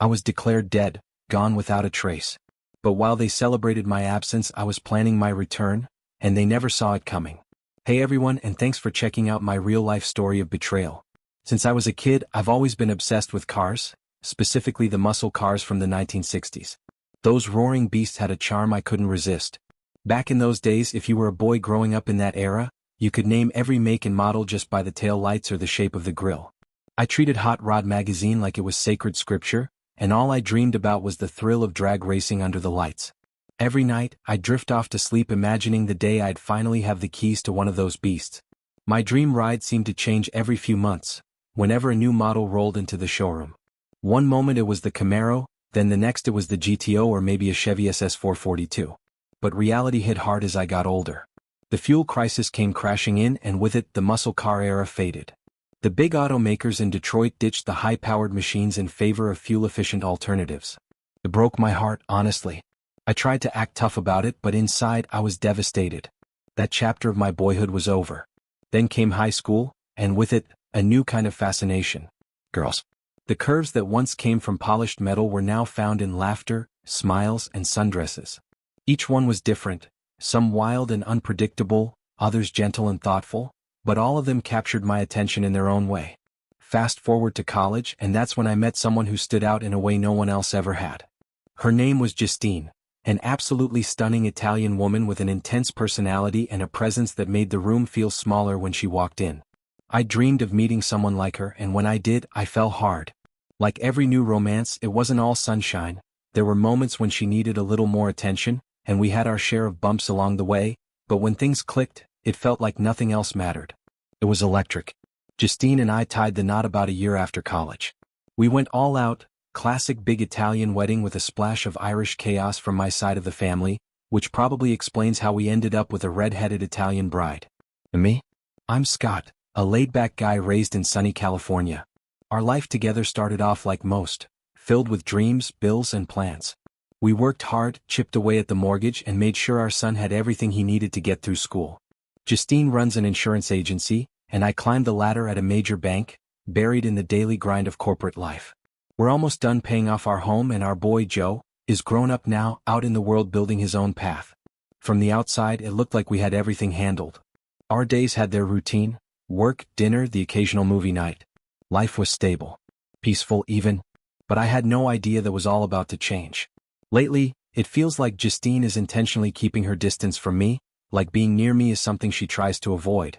I was declared dead, gone without a trace. But while they celebrated my absence, I was planning my return, and they never saw it coming. Hey everyone, and thanks for checking out my real-life story of betrayal. Since I was a kid, I've always been obsessed with cars, specifically the muscle cars from the 1960s. Those roaring beasts had a charm I couldn't resist. Back in those days, if you were a boy growing up in that era, you could name every make and model just by the tail lights or the shape of the grille. I treated Hot Rod magazine like it was sacred scripture, and all I dreamed about was the thrill of drag racing under the lights. Every night, I'd drift off to sleep imagining the day I'd finally have the keys to one of those beasts. My dream ride seemed to change every few months, whenever a new model rolled into the showroom. One moment it was the Camaro, then the next it was the GTO or maybe a Chevy SS442. But reality hit hard as I got older. The fuel crisis came crashing in, and with it, the muscle car era faded. The big automakers in Detroit ditched the high-powered machines in favor of fuel-efficient alternatives. It broke my heart, honestly. I tried to act tough about it, but inside I was devastated. That chapter of my boyhood was over. Then came high school, and with it, a new kind of fascination. Girls. The curves that once came from polished metal were now found in laughter, smiles, and sundresses. Each one was different, some wild and unpredictable, others gentle and thoughtful, but all of them captured my attention in their own way. Fast forward to college, and that's when I met someone who stood out in a way no one else ever had. Her name was Justine, an absolutely stunning Italian woman with an intense personality and a presence that made the room feel smaller when she walked in. I dreamed of meeting someone like her, and when I did, I fell hard. Like every new romance, it wasn't all sunshine. There were moments when she needed a little more attention, and we had our share of bumps along the way, but when things clicked, it felt like nothing else mattered. It was electric. Justine and I tied the knot about a year after college. We went all out, classic big Italian wedding with a splash of Irish chaos from my side of the family, which probably explains how we ended up with a red-headed Italian bride. And me? I'm Scott, a laid-back guy raised in sunny California. Our life together started off like most, filled with dreams, bills, and plans. We worked hard, chipped away at the mortgage, and made sure our son had everything he needed to get through school. Justine runs an insurance agency, and I climbed the ladder at a major bank, buried in the daily grind of corporate life. We're almost done paying off our home, and our boy Joe is grown up now, out in the world building his own path. From the outside, it looked like we had everything handled. Our days had their routine: work, dinner, the occasional movie night. Life was stable, peaceful even, but I had no idea that was all about to change. Lately, it feels like Justine is intentionally keeping her distance from me, like being near me is something she tries to avoid.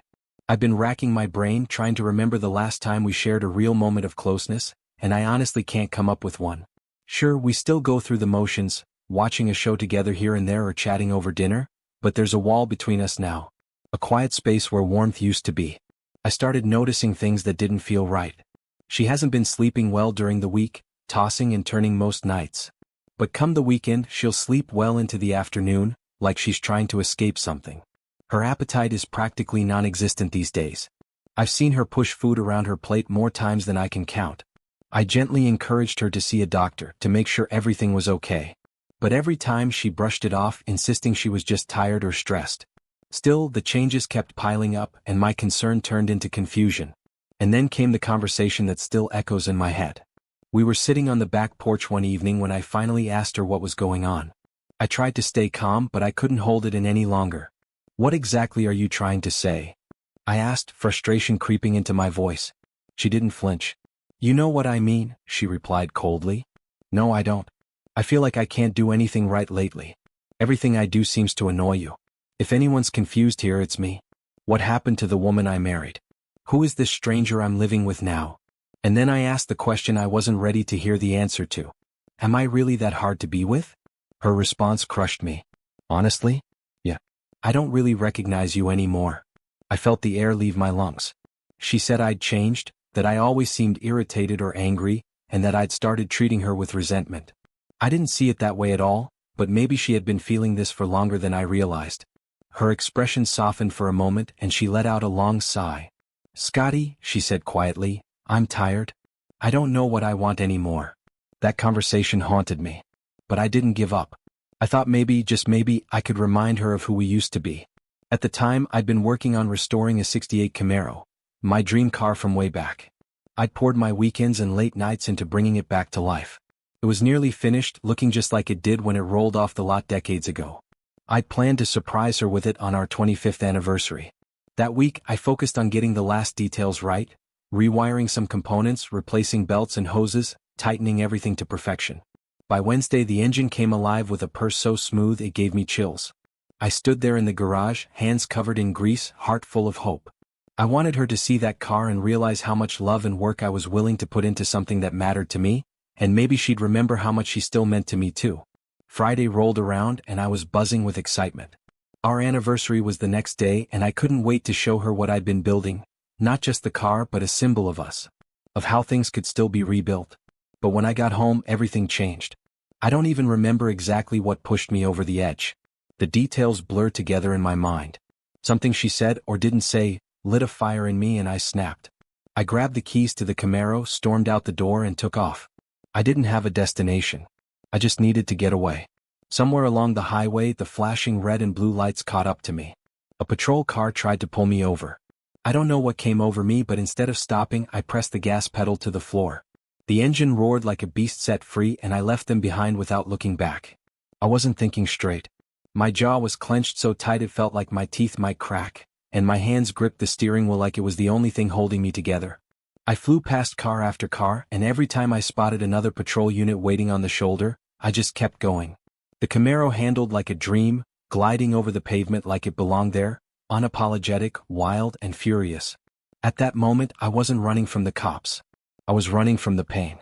I've been racking my brain trying to remember the last time we shared a real moment of closeness, and I honestly can't come up with one. Sure, we still go through the motions, watching a show together here and there or chatting over dinner, but there's a wall between us now. A quiet space where warmth used to be. I started noticing things that didn't feel right. She hasn't been sleeping well during the week, tossing and turning most nights. But come the weekend, she'll sleep well into the afternoon, like she's trying to escape something. Her appetite is practically non-existent these days. I've seen her push food around her plate more times than I can count. I gently encouraged her to see a doctor to make sure everything was okay. But every time she brushed it off, insisting she was just tired or stressed. Still, the changes kept piling up, and my concern turned into confusion. And then came the conversation that still echoes in my head. We were sitting on the back porch one evening when I finally asked her what was going on. I tried to stay calm, but I couldn't hold it in any longer. "What exactly are you trying to say?" I asked, frustration creeping into my voice. She didn't flinch. "You know what I mean," she replied coldly. "No, I don't. I feel like I can't do anything right lately. Everything I do seems to annoy you. If anyone's confused here, it's me. What happened to the woman I married? Who is this stranger I'm living with now?" And then I asked the question I wasn't ready to hear the answer to. "Am I really that hard to be with?" Her response crushed me. "Honestly? Yeah. I don't really recognize you anymore." I felt the air leave my lungs. She said I'd changed, that I always seemed irritated or angry, and that I'd started treating her with resentment. I didn't see it that way at all, but maybe she had been feeling this for longer than I realized. Her expression softened for a moment and she let out a long sigh. "Scotty," she said quietly, "I'm tired. I don't know what I want anymore." That conversation haunted me. But I didn't give up. I thought maybe, just maybe, I could remind her of who we used to be. At the time, I'd been working on restoring a '68 Camaro, my dream car from way back. I'd poured my weekends and late nights into bringing it back to life. It was nearly finished, looking just like it did when it rolled off the lot decades ago. I'd planned to surprise her with it on our 25th anniversary. That week, I focused on getting the last details right, rewiring some components, replacing belts and hoses, tightening everything to perfection. By Wednesday, the engine came alive with a purr so smooth it gave me chills. I stood there in the garage, hands covered in grease, heart full of hope. I wanted her to see that car and realize how much love and work I was willing to put into something that mattered to me, and maybe she'd remember how much she still meant to me too. Friday rolled around and I was buzzing with excitement. Our anniversary was the next day and I couldn't wait to show her what I'd been building, not just the car but a symbol of us, of how things could still be rebuilt. But when I got home, everything changed. I don't even remember exactly what pushed me over the edge. The details blurred together in my mind. Something she said or didn't say lit a fire in me and I snapped. I grabbed the keys to the Camaro, stormed out the door and took off. I didn't have a destination. I just needed to get away. Somewhere along the highway, the flashing red and blue lights caught up to me. A patrol car tried to pull me over. I don't know what came over me, but instead of stopping, I pressed the gas pedal to the floor. The engine roared like a beast set free and I left them behind without looking back. I wasn't thinking straight. My jaw was clenched so tight it felt like my teeth might crack, and my hands gripped the steering wheel like it was the only thing holding me together. I flew past car after car, and every time I spotted another patrol unit waiting on the shoulder, I just kept going. The Camaro handled like a dream, gliding over the pavement like it belonged there, unapologetic, wild, and furious. At that moment, I wasn't running from the cops. I was running from the pain.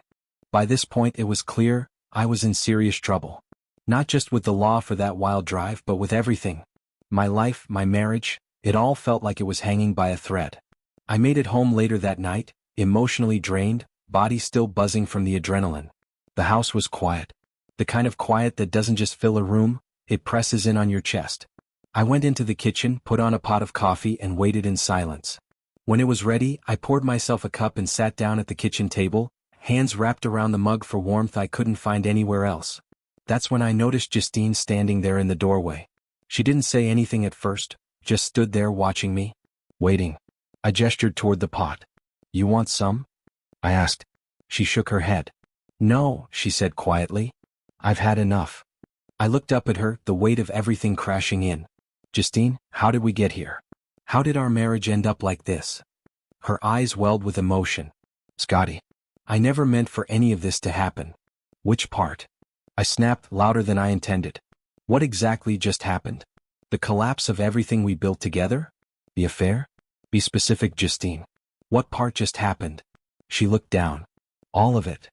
By this point, it was clear I was in serious trouble. Not just with the law for that wild drive, but with everything. My life, my marriage, it all felt like it was hanging by a thread. I made it home later that night, emotionally drained, body still buzzing from the adrenaline. The house was quiet. The kind of quiet that doesn't just fill a room, it presses in on your chest. I went into the kitchen, put on a pot of coffee and waited in silence. When it was ready, I poured myself a cup and sat down at the kitchen table, hands wrapped around the mug for warmth I couldn't find anywhere else. That's when I noticed Justine standing there in the doorway. She didn't say anything at first, just stood there watching me, waiting. I gestured toward the pot. "You want some?" I asked. She shook her head. "No," she said quietly. "I've had enough." I looked up at her, the weight of everything crashing in. "Justine, how did we get here? How did our marriage end up like this?" Her eyes welled with emotion. "Scotty, I never meant for any of this to happen." "Which part?" I snapped, louder than I intended. "What exactly just happened? The collapse of everything we built together? The affair? Be specific, Justine. What part just happened?" She looked down. "All of it."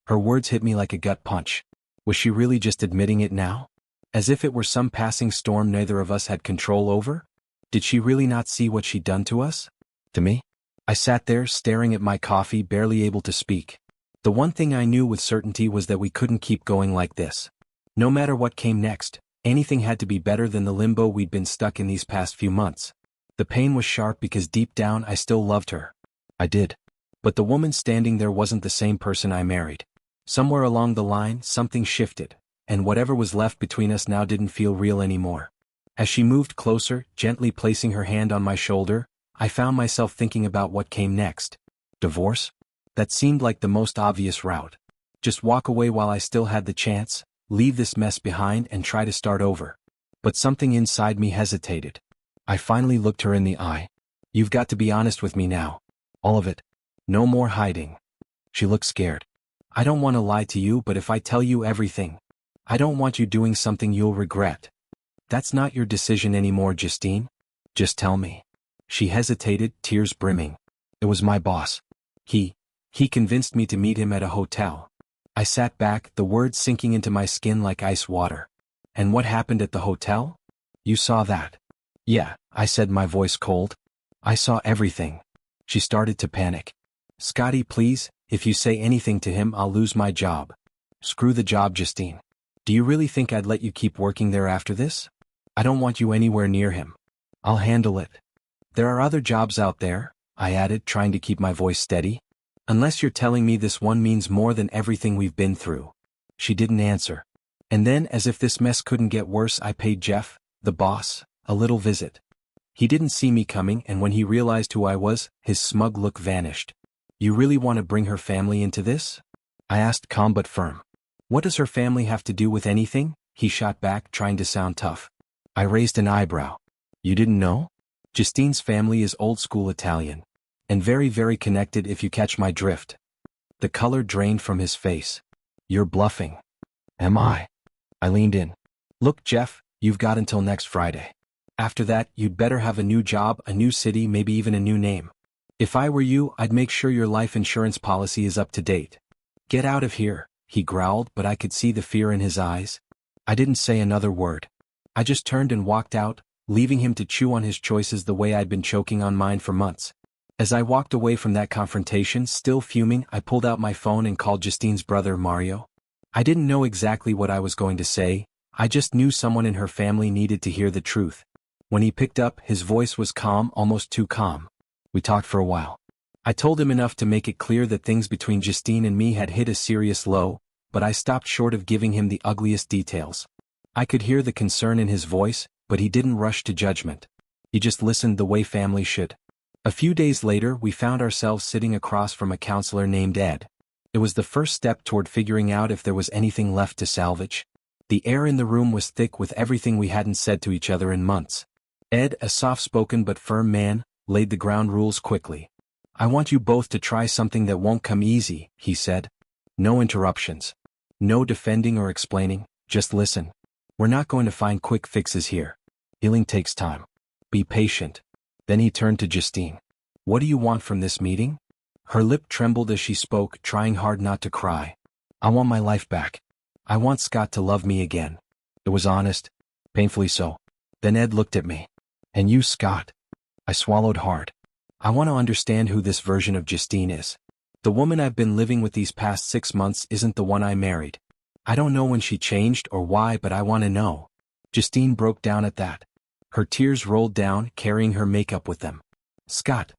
Her words hit me like a gut punch. Was she really just admitting it now? As if it were some passing storm neither of us had control over? Did she really not see what she'd done to us? To me? I sat there, staring at my coffee, barely able to speak. The one thing I knew with certainty was that we couldn't keep going like this. No matter what came next, anything had to be better than the limbo we'd been stuck in these past few months. The pain was sharp because deep down I still loved her. I did. But the woman standing there wasn't the same person I married. Somewhere along the line, something shifted, and whatever was left between us now didn't feel real anymore. As she moved closer, gently placing her hand on my shoulder, I found myself thinking about what came next. Divorce? That seemed like the most obvious route. Just walk away while I still had the chance, leave this mess behind and try to start over. But something inside me hesitated. I finally looked her in the eye. "You've got to be honest with me now. All of it. No more hiding." She looked scared. "I don't want to lie to you, but if I tell you everything, I don't want you doing something you'll regret." "That's not your decision anymore, Justine. Just tell me." She hesitated, tears brimming. "It was my boss. He convinced me to meet him at a hotel." I sat back, the words sinking into my skin like ice water. "And what happened at the hotel? You saw that?" "Yeah," I said, my voice cold. "I saw everything." She started to panic. "Scotty, please, if you say anything to him, I'll lose my job." "Screw the job, Justine. Do you really think I'd let you keep working there after this? I don't want you anywhere near him. I'll handle it. There are other jobs out there," I added, trying to keep my voice steady. "Unless you're telling me this one means more than everything we've been through." She didn't answer. And then, as if this mess couldn't get worse, I paid Jeff, the boss, a little visit. He didn't see me coming, and when he realized who I was, his smug look vanished. "You really want to bring her family into this?" I asked, calm but firm. What does her family have to do with anything? He shot back, trying to sound tough. I raised an eyebrow. You didn't know? Justine's family is old-school Italian. And very, very connected, if you catch my drift. The color drained from his face. You're bluffing. Am I? I leaned in. Look, Jeff, you've got until next Friday. After that, you'd better have a new job, a new city, maybe even a new name. If I were you, I'd make sure your life insurance policy is up to date. Get out of here, he growled, but I could see the fear in his eyes. I didn't say another word. I just turned and walked out, leaving him to chew on his choices the way I'd been choking on mine for months. As I walked away from that confrontation, still fuming, I pulled out my phone and called Justine's brother, Mario. I didn't know exactly what I was going to say, I just knew someone in her family needed to hear the truth. When he picked up, his voice was calm, almost too calm. We talked for a while. I told him enough to make it clear that things between Justine and me had hit a serious low, but I stopped short of giving him the ugliest details. I could hear the concern in his voice, but he didn't rush to judgment. He just listened the way family should. A few days later, we found ourselves sitting across from a counselor named Ed. It was the first step toward figuring out if there was anything left to salvage. The air in the room was thick with everything we hadn't said to each other in months. Ed, a soft-spoken but firm man, laid the ground rules quickly. I want you both to try something that won't come easy, he said. No interruptions. No defending or explaining, just listen. We're not going to find quick fixes here. Healing takes time. Be patient. Then he turned to Justine. What do you want from this meeting? Her lip trembled as she spoke, trying hard not to cry. I want my life back. I want Scott to love me again. It was honest. Painfully so. Then Ed looked at me. And you, Scott? I swallowed hard. I want to understand who this version of Justine is. The woman I've been living with these past 6 months isn't the one I married. I don't know when she changed or why, but I want to know. Justine broke down at that. Her tears rolled down, carrying her makeup with them. Scott,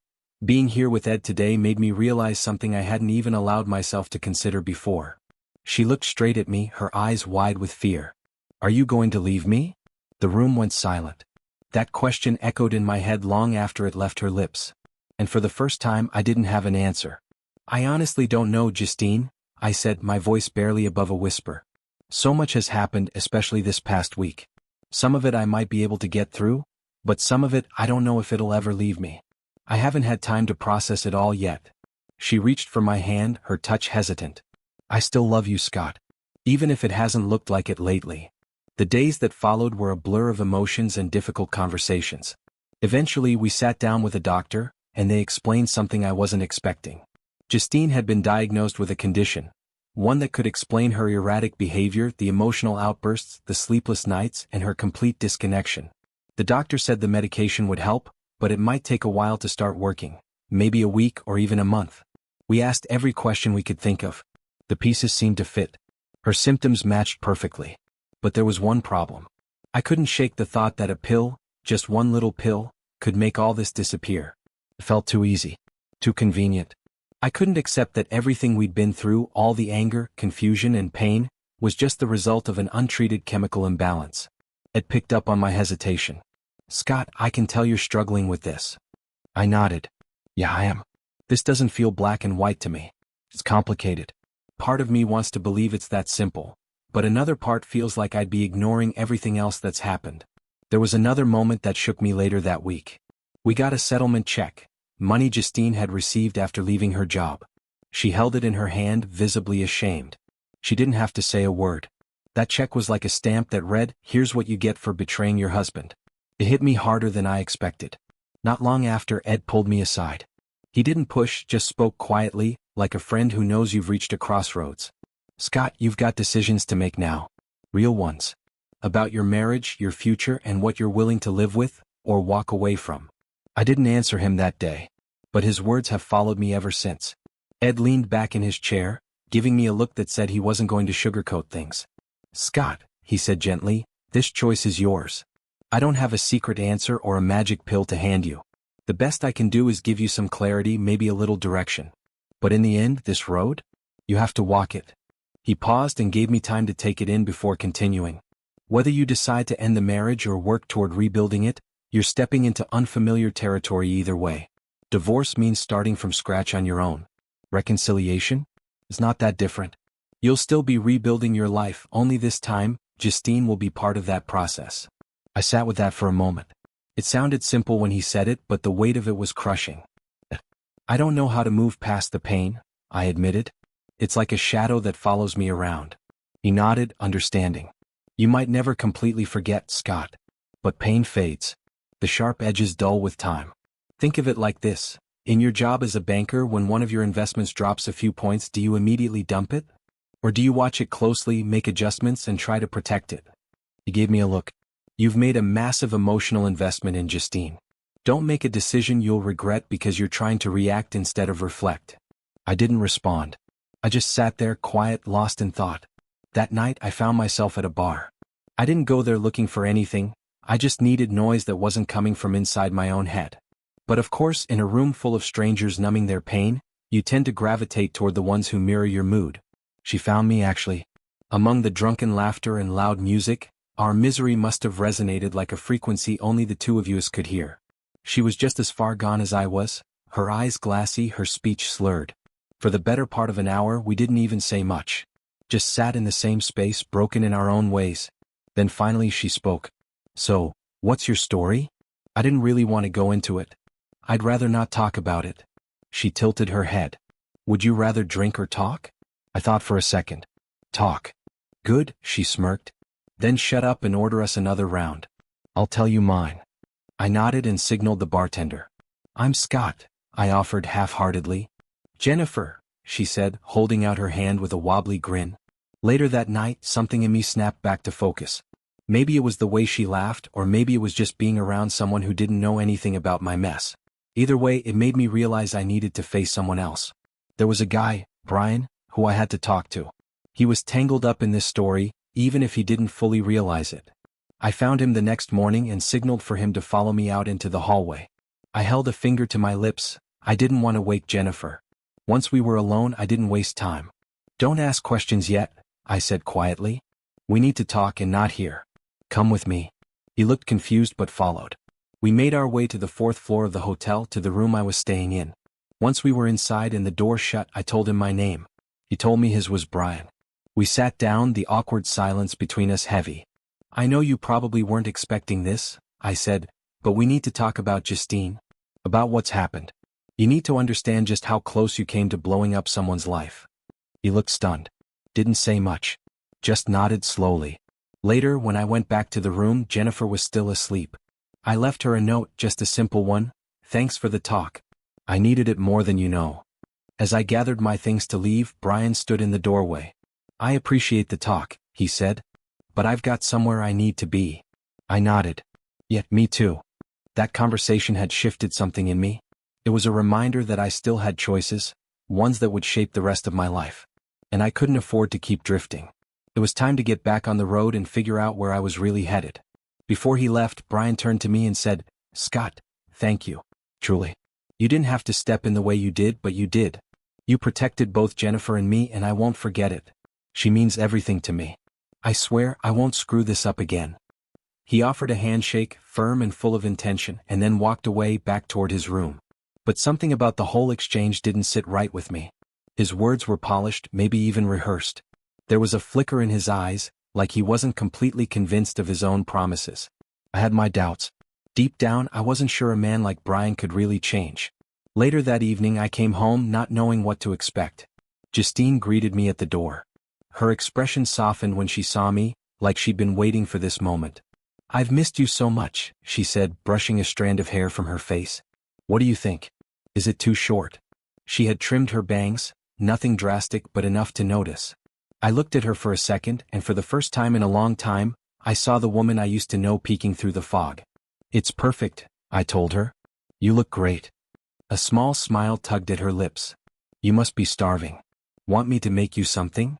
being here with Ed today made me realize something I hadn't even allowed myself to consider before. She looked straight at me, her eyes wide with fear. Are you going to leave me? The room went silent. That question echoed in my head long after it left her lips. And for the first time, I didn't have an answer. I honestly don't know, Justine, I said, my voice barely above a whisper. So much has happened, especially this past week. Some of it I might be able to get through, but some of it I don't know if it'll ever leave me. I haven't had time to process it all yet. She reached for my hand, her touch hesitant. I still love you, Scott. Even if it hasn't looked like it lately. The days that followed were a blur of emotions and difficult conversations. Eventually we sat down with a doctor, and they explained something I wasn't expecting. Justine had been diagnosed with a condition. One that could explain her erratic behavior, the emotional outbursts, the sleepless nights, and her complete disconnection. The doctor said the medication would help, but it might take a while to start working, maybe a week or even a month. We asked every question we could think of. The pieces seemed to fit. Her symptoms matched perfectly. But there was one problem. I couldn't shake the thought that a pill, just one little pill, could make all this disappear. It felt too easy. Too convenient. I couldn't accept that everything we'd been through, all the anger, confusion, and pain, was just the result of an untreated chemical imbalance. It picked up on my hesitation. Scott, I can tell you're struggling with this. I nodded. Yeah, I am. This doesn't feel black and white to me. It's complicated. Part of me wants to believe it's that simple, but another part feels like I'd be ignoring everything else that's happened. There was another moment that shook me later that week. We got a settlement check. Money Justine had received after leaving her job. She held it in her hand, visibly ashamed. She didn't have to say a word. That check was like a stamp that read, "Here's what you get for betraying your husband." It hit me harder than I expected. Not long after, Ed pulled me aside. He didn't push, just spoke quietly, like a friend who knows you've reached a crossroads. Scott, you've got decisions to make now. Real ones. About your marriage, your future, and what you're willing to live with, or walk away from. I didn't answer him that day, but his words have followed me ever since. Ed leaned back in his chair, giving me a look that said he wasn't going to sugarcoat things. Scott, he said gently, this choice is yours. I don't have a secret answer or a magic pill to hand you. The best I can do is give you some clarity, maybe a little direction. But in the end, this road? You have to walk it. He paused and gave me time to take it in before continuing. Whether you decide to end the marriage or work toward rebuilding it, you're stepping into unfamiliar territory either way. Divorce means starting from scratch on your own. Reconciliation? It's not that different. You'll still be rebuilding your life, only this time, Justine will be part of that process. I sat with that for a moment. It sounded simple when he said it, but the weight of it was crushing. I don't know how to move past the pain, I admitted. It's like a shadow that follows me around. He nodded, understanding. You might never completely forget, Scott. But pain fades. The sharp edges dull with time. Think of it like this. In your job as a banker, when one of your investments drops a few points, do you immediately dump it? Or do you watch it closely, make adjustments, and try to protect it? He gave me a look. You've made a massive emotional investment in Justine. Don't make a decision you'll regret because you're trying to react instead of reflect. I didn't respond. I just sat there, quiet, lost in thought. That night, I found myself at a bar. I didn't go there looking for anything. I just needed noise that wasn't coming from inside my own head. But of course, in a room full of strangers numbing their pain, you tend to gravitate toward the ones who mirror your mood. She found me, actually. Among the drunken laughter and loud music, our misery must have resonated like a frequency only the two of us could hear. She was just as far gone as I was, her eyes glassy, her speech slurred. For the better part of an hour, we didn't even say much. Just sat in the same space, broken in our own ways. Then finally she spoke. So, what's your story? I didn't really want to go into it. I'd rather not talk about it. She tilted her head. Would you rather drink or talk? I thought for a second. Talk. Good, she smirked. Then shut up and order us another round. I'll tell you mine. I nodded and signaled the bartender. I'm Scott, I offered half-heartedly. Jennifer, she said, holding out her hand with a wobbly grin. Later that night, something in me snapped back to focus. Maybe it was the way she laughed, or maybe it was just being around someone who didn't know anything about my mess. Either way, it made me realize I needed to face someone else. There was a guy, Brian, who I had to talk to. He was tangled up in this story, even if he didn't fully realize it. I found him the next morning and signaled for him to follow me out into the hallway. I held a finger to my lips. I didn't want to wake Jennifer. Once we were alone, I didn't waste time. Don't ask questions yet, I said quietly. We need to talk and not here. Come with me. He looked confused but followed. We made our way to the 4th floor of the hotel, to the room I was staying in. Once we were inside and the door shut, I told him my name. He told me his was Brian. We sat down, the awkward silence between us heavy. I know you probably weren't expecting this, I said, but we need to talk about Justine. About what's happened. You need to understand just how close you came to blowing up someone's life. He looked stunned. Didn't say much. Just nodded slowly. Later, when I went back to the room, Jennifer was still asleep. I left her a note, just a simple one. Thanks for the talk. I needed it more than you know. As I gathered my things to leave, Brian stood in the doorway. I appreciate the talk, he said. But I've got somewhere I need to be. I nodded. Yet, me too. That conversation had shifted something in me. It was a reminder that I still had choices, ones that would shape the rest of my life. And I couldn't afford to keep drifting. It was time to get back on the road and figure out where I was really headed. Before he left, Brian turned to me and said, Scott, thank you. Truly. You didn't have to step in the way you did, but you did. You protected both Jennifer and me, and I won't forget it. She means everything to me. I swear I won't screw this up again. He offered a handshake, firm and full of intention, and then walked away back toward his room. But something about the whole exchange didn't sit right with me. His words were polished, maybe even rehearsed. There was a flicker in his eyes, like he wasn't completely convinced of his own promises. I had my doubts. Deep down, I wasn't sure a man like Brian could really change. Later that evening, I came home not knowing what to expect. Justine greeted me at the door. Her expression softened when she saw me, like she'd been waiting for this moment. I've missed you so much, she said, brushing a strand of hair from her face. What do you think? Is it too short? She had trimmed her bangs, nothing drastic but enough to notice. I looked at her for a second, and for the first time in a long time, I saw the woman I used to know peeking through the fog. It's perfect, I told her. You look great. A small smile tugged at her lips. You must be starving. Want me to make you something?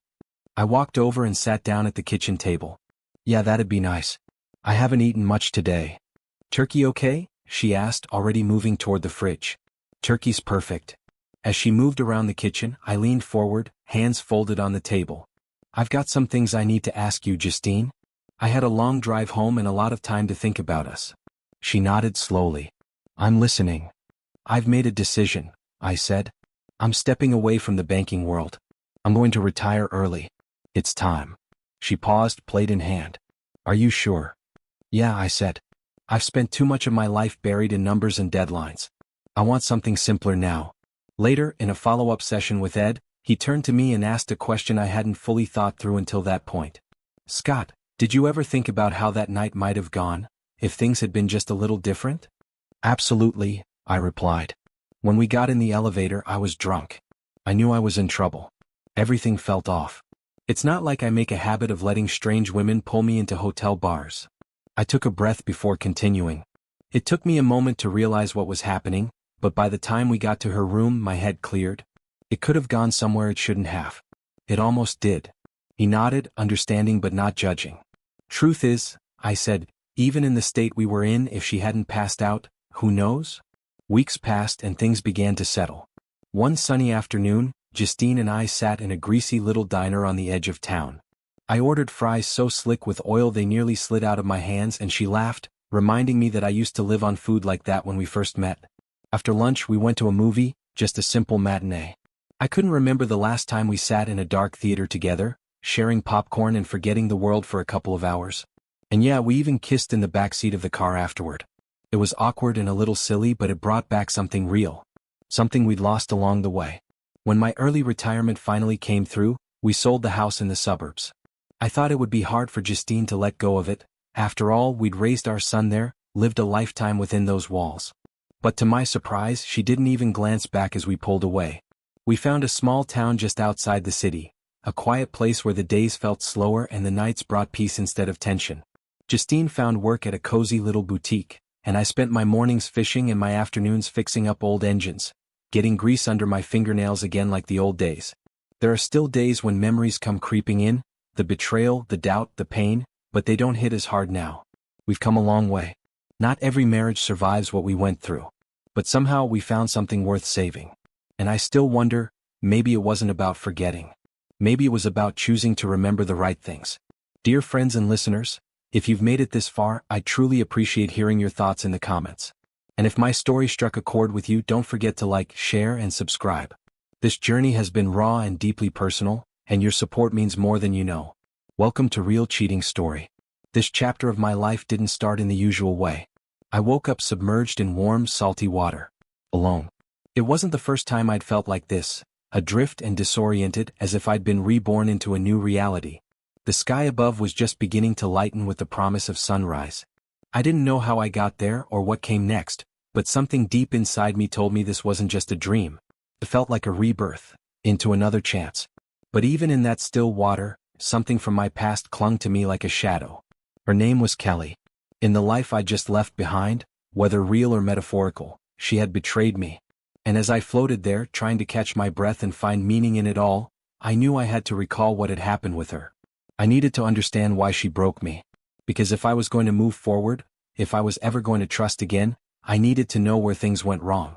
I walked over and sat down at the kitchen table. Yeah, that'd be nice. I haven't eaten much today. Turkey okay? She asked, already moving toward the fridge. Turkey's perfect. As she moved around the kitchen, I leaned forward, hands folded on the table. I've got some things I need to ask you, Justine. I had a long drive home and a lot of time to think about us. She nodded slowly. I'm listening. I've made a decision, I said. I'm stepping away from the banking world. I'm going to retire early. It's time. She paused, plate in hand. Are you sure? Yeah, I said. I've spent too much of my life buried in numbers and deadlines. I want something simpler now. Later, in a follow-up session with Ed, he turned to me and asked a question I hadn't fully thought through until that point. Scott, did you ever think about how that night might have gone, if things had been just a little different? Absolutely, I replied. When we got in the elevator, I was drunk. I knew I was in trouble. Everything felt off. It's not like I make a habit of letting strange women pull me into hotel bars. I took a breath before continuing. It took me a moment to realize what was happening, but by the time we got to her room, my head cleared. It could have gone somewhere it shouldn't have. It almost did. He nodded, understanding but not judging. Truth is, I said, even in the state we were in, if she hadn't passed out, who knows? Weeks passed and things began to settle. One sunny afternoon, Justine and I sat in a greasy little diner on the edge of town. I ordered fries so slick with oil they nearly slid out of my hands, and she laughed, reminding me that I used to live on food like that when we first met. After lunch we went to a movie, just a simple matinee. I couldn't remember the last time we sat in a dark theater together, sharing popcorn and forgetting the world for a couple of hours. And yeah, we even kissed in the backseat of the car afterward. It was awkward and a little silly, but it brought back something real. Something we'd lost along the way. When my early retirement finally came through, we sold the house in the suburbs. I thought it would be hard for Justine to let go of it. After all, we'd raised our son there, lived a lifetime within those walls. But to my surprise, she didn't even glance back as we pulled away. We found a small town just outside the city, a quiet place where the days felt slower and the nights brought peace instead of tension. Justine found work at a cozy little boutique, and I spent my mornings fishing and my afternoons fixing up old engines, getting grease under my fingernails again like the old days. There are still days when memories come creeping in, the betrayal, the doubt, the pain, but they don't hit as hard now. We've come a long way. Not every marriage survives what we went through. But somehow we found something worth saving. And I still wonder, maybe it wasn't about forgetting. Maybe it was about choosing to remember the right things. Dear friends and listeners, if you've made it this far, I truly appreciate hearing your thoughts in the comments. And if my story struck a chord with you, don't forget to like, share, and subscribe. This journey has been raw and deeply personal, and your support means more than you know. Welcome to Real Cheating Story. This chapter of my life didn't start in the usual way. I woke up submerged in warm, salty water. Alone. It wasn't the first time I'd felt like this, adrift and disoriented, as if I'd been reborn into a new reality. The sky above was just beginning to lighten with the promise of sunrise. I didn't know how I got there or what came next, but something deep inside me told me this wasn't just a dream. It felt like a rebirth, into another chance. But even in that still water, something from my past clung to me like a shadow. Her name was Kelly. In the life I'd just left behind, whether real or metaphorical, she had betrayed me. And as I floated there, trying to catch my breath and find meaning in it all, I knew I had to recall what had happened with her. I needed to understand why she broke me. Because if I was going to move forward, if I was ever going to trust again, I needed to know where things went wrong.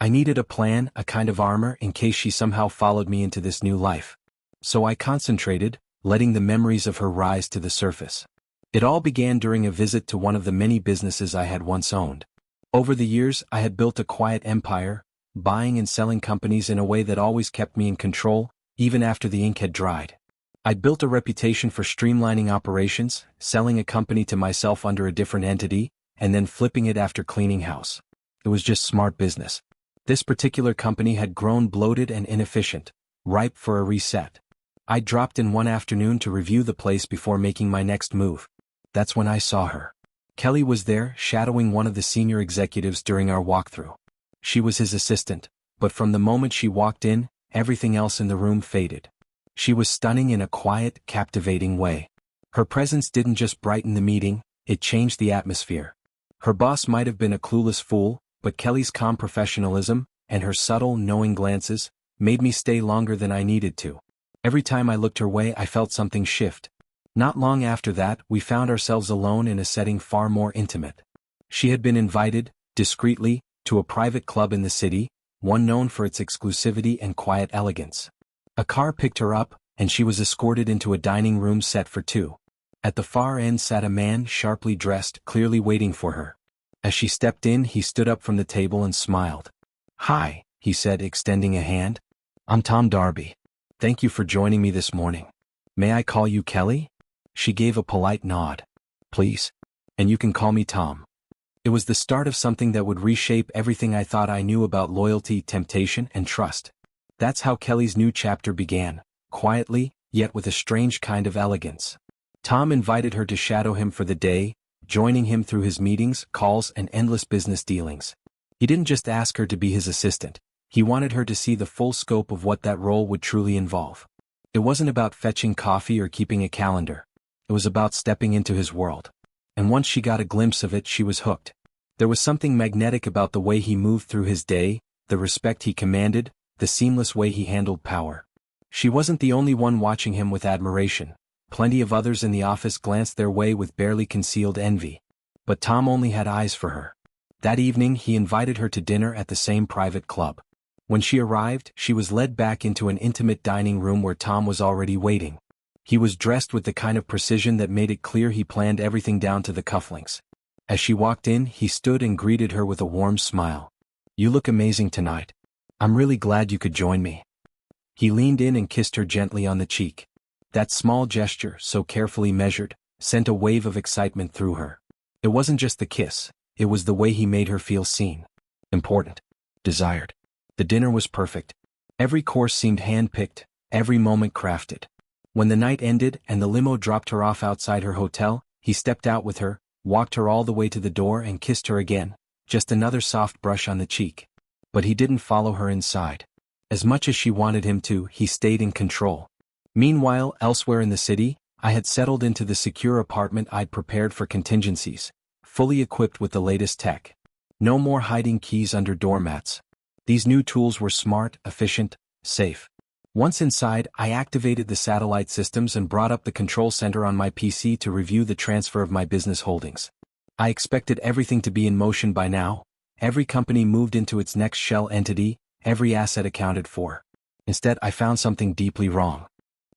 I needed a plan, a kind of armor, in case she somehow followed me into this new life. So I concentrated, letting the memories of her rise to the surface. It all began during a visit to one of the many businesses I had once owned. Over the years, I had built a quiet empire, buying and selling companies in a way that always kept me in control, even after the ink had dried. I'd built a reputation for streamlining operations, selling a company to myself under a different entity, and then flipping it after cleaning house. It was just smart business. This particular company had grown bloated and inefficient, ripe for a reset. I dropped in one afternoon to review the place before making my next move. That's when I saw her. Kelly was there, shadowing one of the senior executives during our walkthrough. She was his assistant, but from the moment she walked in, everything else in the room faded. She was stunning in a quiet, captivating way. Her presence didn't just brighten the meeting, it changed the atmosphere. Her boss might have been a clueless fool, but Kelly's calm professionalism, and her subtle, knowing glances, made me stay longer than I needed to. Every time I looked her way, I felt something shift. Not long after that, we found ourselves alone in a setting far more intimate. She had been invited, discreetly, to a private club in the city, one known for its exclusivity and quiet elegance. A car picked her up, and she was escorted into a dining room set for two. At the far end sat a man sharply dressed, clearly waiting for her. As she stepped in, he stood up from the table and smiled. "Hi," he said, extending a hand. "I'm Tom Darby. Thank you for joining me this morning. May I call you Kelly? She gave a polite nod. Please. And you can call me Tom. It was the start of something that would reshape everything I thought I knew about loyalty, temptation, and trust. That's how Kelly's new chapter began, quietly, yet with a strange kind of elegance. Tom invited her to shadow him for the day, joining him through his meetings, calls, and endless business dealings. He didn't just ask her to be his assistant. He wanted her to see the full scope of what that role would truly involve. It wasn't about fetching coffee or keeping a calendar. It was about stepping into his world. And once she got a glimpse of it, she was hooked. There was something magnetic about the way he moved through his day, the respect he commanded, the seamless way he handled power. She wasn't the only one watching him with admiration. Plenty of others in the office glanced their way with barely concealed envy. But Tom only had eyes for her. That evening he invited her to dinner at the same private club. When she arrived, she was led back into an intimate dining room where Tom was already waiting. He was dressed with the kind of precision that made it clear he planned everything down to the cufflinks. As she walked in, he stood and greeted her with a warm smile. You look amazing tonight. I'm really glad you could join me. He leaned in and kissed her gently on the cheek. That small gesture, so carefully measured, sent a wave of excitement through her. It wasn't just the kiss, it was the way he made her feel seen, important, desired. The dinner was perfect. Every course seemed hand-picked, every moment crafted. When the night ended and the limo dropped her off outside her hotel, he stepped out with her, walked her all the way to the door and kissed her again, just another soft brush on the cheek. But he didn't follow her inside. As much as she wanted him to, he stayed in control. Meanwhile, elsewhere in the city, I had settled into the secure apartment I'd prepared for contingencies, fully equipped with the latest tech. No more hiding keys under doormats. These new tools were smart, efficient, safe. Once inside, I activated the satellite systems and brought up the control center on my PC to review the transfer of my business holdings. I expected everything to be in motion by now, every company moved into its next shell entity, every asset accounted for. Instead, I found something deeply wrong.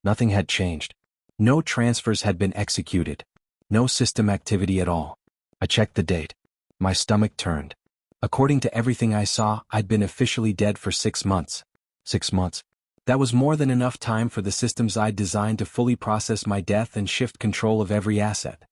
Nothing had changed. No transfers had been executed. No system activity at all. I checked the date. My stomach turned. According to everything I saw, I'd been officially dead for 6 months. 6 months. That was more than enough time for the systems I'd designed to fully process my death and shift control of every asset.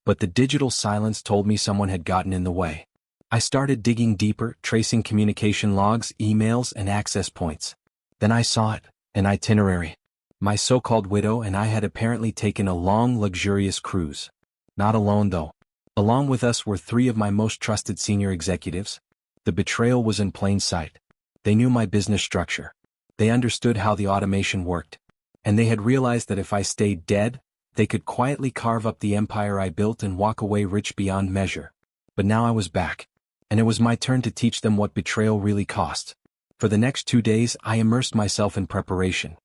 But the digital silence told me someone had gotten in the way. I started digging deeper, tracing communication logs, emails, and access points. Then I saw it, an itinerary. My so-called widow and I had apparently taken a long, luxurious cruise. Not alone though. Along with us were 3 of my most trusted senior executives. The betrayal was in plain sight. They knew my business structure. They understood how the automation worked. And they had realized that if I stayed dead, they could quietly carve up the empire I built and walk away rich beyond measure. But now I was back. And it was my turn to teach them what betrayal really cost. For the next 2 days, I immersed myself in preparation.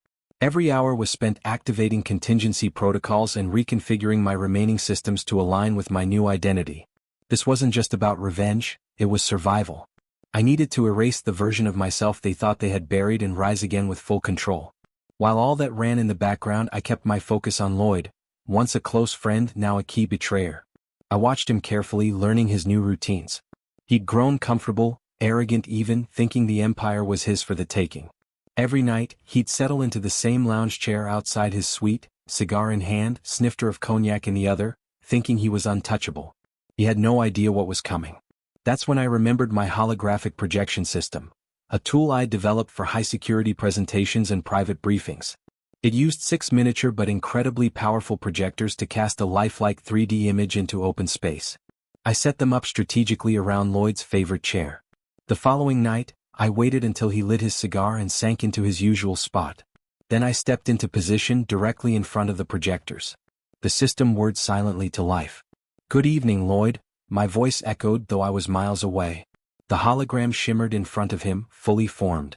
Every hour was spent activating contingency protocols and reconfiguring my remaining systems to align with my new identity. This wasn't just about revenge, it was survival. I needed to erase the version of myself they thought they had buried and rise again with full control. While all that ran in the background, I kept my focus on Lloyd, once a close friend, now a key betrayer. I watched him carefully, learning his new routines. He'd grown comfortable, arrogant even, thinking the empire was his for the taking. Every night, he'd settle into the same lounge chair outside his suite, cigar in hand, snifter of cognac in the other, thinking he was untouchable. He had no idea what was coming. That's when I remembered my holographic projection system, a tool I developed for high-security presentations and private briefings. It used 6 miniature but incredibly powerful projectors to cast a lifelike 3D image into open space. I set them up strategically around Lloyd's favorite chair. The following night, I waited until he lit his cigar and sank into his usual spot. Then I stepped into position directly in front of the projectors. The system whirred silently to life. "Good evening, Lloyd," my voice echoed though I was miles away. The hologram shimmered in front of him, fully formed.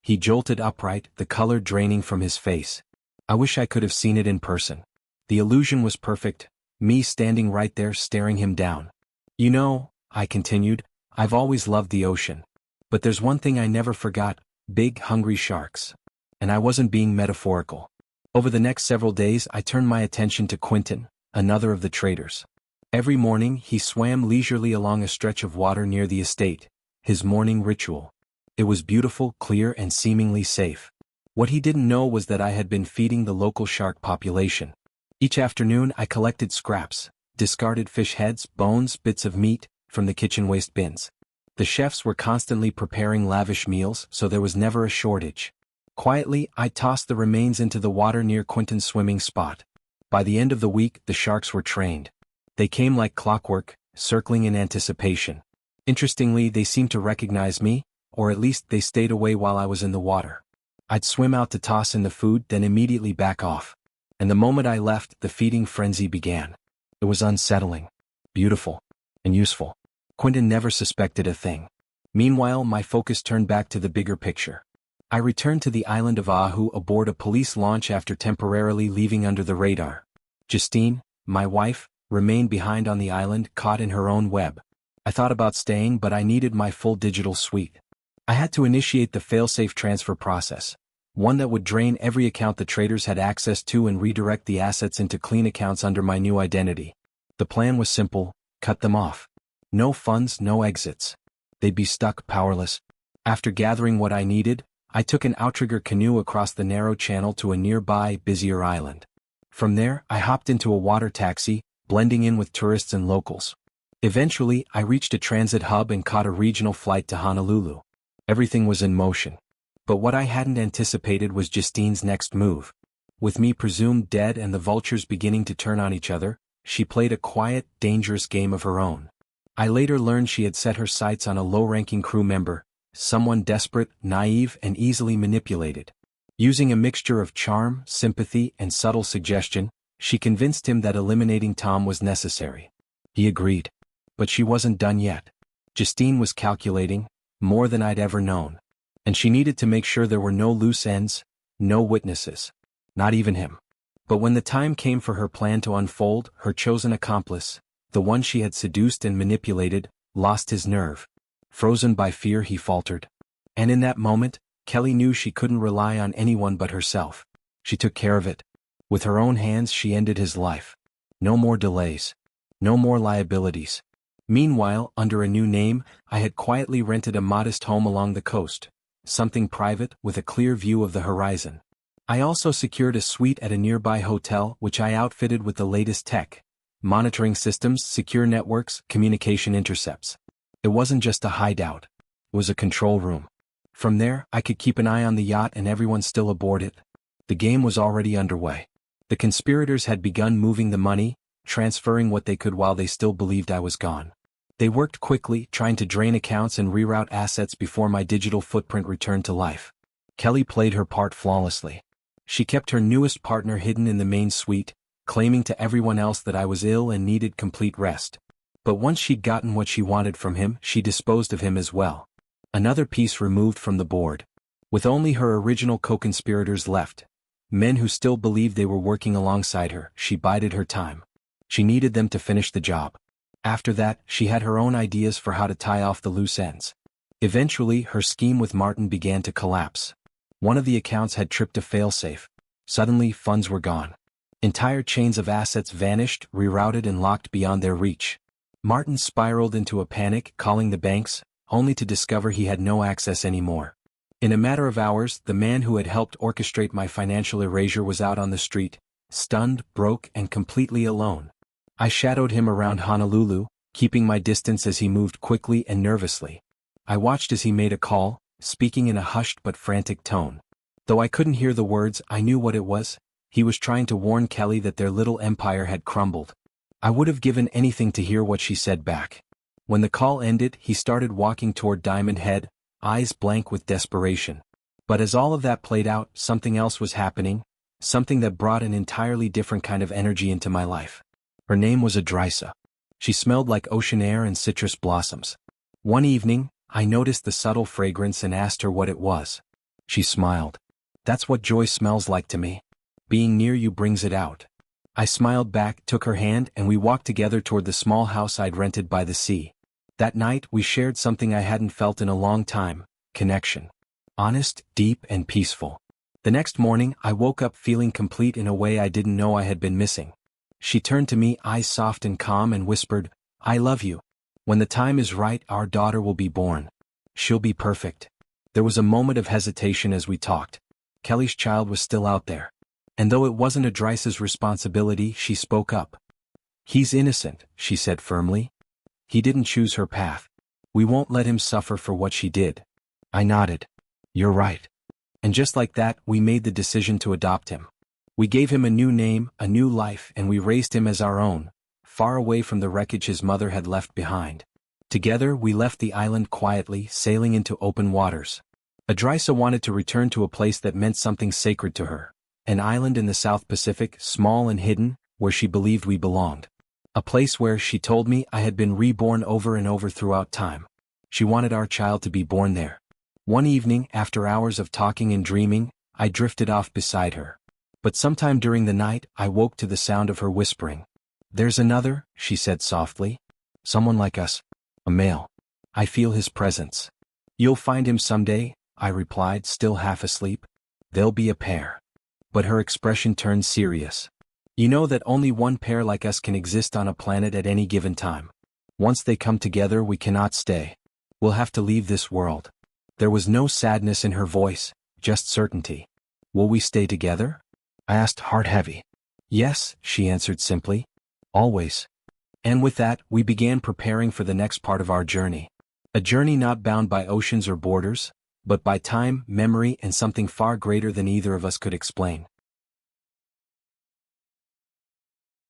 He jolted upright, the color draining from his face. I wish I could have seen it in person. The illusion was perfect, me standing right there staring him down. "You know," I continued, "I've always loved the ocean. But there's one thing I never forgot, big, hungry sharks." And I wasn't being metaphorical. Over the next several days I turned my attention to Quentin, another of the traders. Every morning he swam leisurely along a stretch of water near the estate, his morning ritual. It was beautiful, clear, and seemingly safe. What he didn't know was that I had been feeding the local shark population. Each afternoon I collected scraps, discarded fish heads, bones, bits of meat, from the kitchen waste bins. The chefs were constantly preparing lavish meals, so there was never a shortage. Quietly, I tossed the remains into the water near Quentin's swimming spot. By the end of the week, the sharks were trained. They came like clockwork, circling in anticipation. Interestingly, they seemed to recognize me, or at least they stayed away while I was in the water. I'd swim out to toss in the food, then immediately back off. And the moment I left, the feeding frenzy began. It was unsettling, beautiful, and useful. Quentin never suspected a thing. Meanwhile, my focus turned back to the bigger picture. I returned to the island of Oahu aboard a police launch after temporarily leaving under the radar. Justine, my wife, remained behind on the island, caught in her own web. I thought about staying, but I needed my full digital suite. I had to initiate the failsafe transfer process, one that would drain every account the traders had access to and redirect the assets into clean accounts under my new identity. The plan was simple: cut them off. No funds, no exits. They'd be stuck, powerless. After gathering what I needed, I took an outrigger canoe across the narrow channel to a nearby, busier island. From there, I hopped into a water taxi, blending in with tourists and locals. Eventually, I reached a transit hub and caught a regional flight to Honolulu. Everything was in motion. But what I hadn't anticipated was Justine's next move. With me presumed dead and the vultures beginning to turn on each other, she played a quiet, dangerous game of her own. I later learned she had set her sights on a low-ranking crew member, someone desperate, naive, and easily manipulated. Using a mixture of charm, sympathy, and subtle suggestion, she convinced him that eliminating Tom was necessary. He agreed. But she wasn't done yet. Justine was calculating, more than I'd ever known. And she needed to make sure there were no loose ends, no witnesses. Not even him. But when the time came for her plan to unfold, her chosen accomplice, the one she had seduced and manipulated, lost his nerve. Frozen by fear, he faltered. And in that moment, Kelly knew she couldn't rely on anyone but herself. She took care of it. With her own hands, she ended his life. No more delays. No more liabilities. Meanwhile, under a new name, I had quietly rented a modest home along the coast. Something private, with a clear view of the horizon. I also secured a suite at a nearby hotel, which I outfitted with the latest tech. Monitoring systems, secure networks, communication intercepts. It wasn't just a hideout. It was a control room. From there, I could keep an eye on the yacht and everyone still aboard it. The game was already underway. The conspirators had begun moving the money, transferring what they could while they still believed I was gone. They worked quickly, trying to drain accounts and reroute assets before my digital footprint returned to life. Kelly played her part flawlessly. She kept her newest partner hidden in the main suite, claiming to everyone else that I was ill and needed complete rest. But once she'd gotten what she wanted from him, she disposed of him as well. Another piece removed from the board. With only her original co-conspirators left, men who still believed they were working alongside her, she bided her time. She needed them to finish the job. After that, she had her own ideas for how to tie off the loose ends. Eventually, her scheme with Martin began to collapse. One of the accounts had tripped a failsafe. Suddenly, funds were gone. Entire chains of assets vanished, rerouted and locked beyond their reach. Martin spiraled into a panic, calling the banks, only to discover he had no access anymore. In a matter of hours, the man who had helped orchestrate my financial erasure was out on the street, stunned, broke, and completely alone. I shadowed him around Honolulu, keeping my distance as he moved quickly and nervously. I watched as he made a call, speaking in a hushed but frantic tone. Though I couldn't hear the words, I knew what it was. He was trying to warn Kelly that their little empire had crumbled. I would have given anything to hear what she said back. When the call ended, he started walking toward Diamond Head, eyes blank with desperation. But as all of that played out, something else was happening, something that brought an entirely different kind of energy into my life. Her name was Adrisa. She smelled like ocean air and citrus blossoms. One evening, I noticed the subtle fragrance and asked her what it was. She smiled. "That's what joy smells like to me. Being near you brings it out." I smiled back, took her hand, and we walked together toward the small house I'd rented by the sea. That night, we shared something I hadn't felt in a long time: connection. Honest, deep, and peaceful. The next morning, I woke up feeling complete in a way I didn't know I had been missing. She turned to me, eyes soft and calm, and whispered, "I love you. When the time is right, our daughter will be born. She'll be perfect." There was a moment of hesitation as we talked. Kelly's child was still out there. And though it wasn't Adrice's responsibility, she spoke up. He's innocent, she said firmly. He didn't choose her path. We won't let him suffer for what she did. I nodded. You're right. And just like that, we made the decision to adopt him. We gave him a new name, a new life, and we raised him as our own, far away from the wreckage his mother had left behind. Together, we left the island quietly, sailing into open waters. Adrice wanted to return to a place that meant something sacred to her. An island in the South Pacific, small and hidden, where she believed we belonged. A place where, she told me, I had been reborn over and over throughout time. She wanted our child to be born there. One evening, after hours of talking and dreaming, I drifted off beside her. But sometime during the night, I woke to the sound of her whispering. There's another, she said softly. Someone like us. A male. I feel his presence. You'll find him someday, I replied, still half asleep. They'll be a pair. But her expression turned serious. You know that only one pair like us can exist on a planet at any given time. Once they come together, we cannot stay. We'll have to leave this world. There was no sadness in her voice, just certainty. Will we stay together? I asked, heart heavy. Yes, she answered simply. Always. And with that, we began preparing for the next part of our journey. A journey not bound by oceans or borders, but by time, memory, and something far greater than either of us could explain.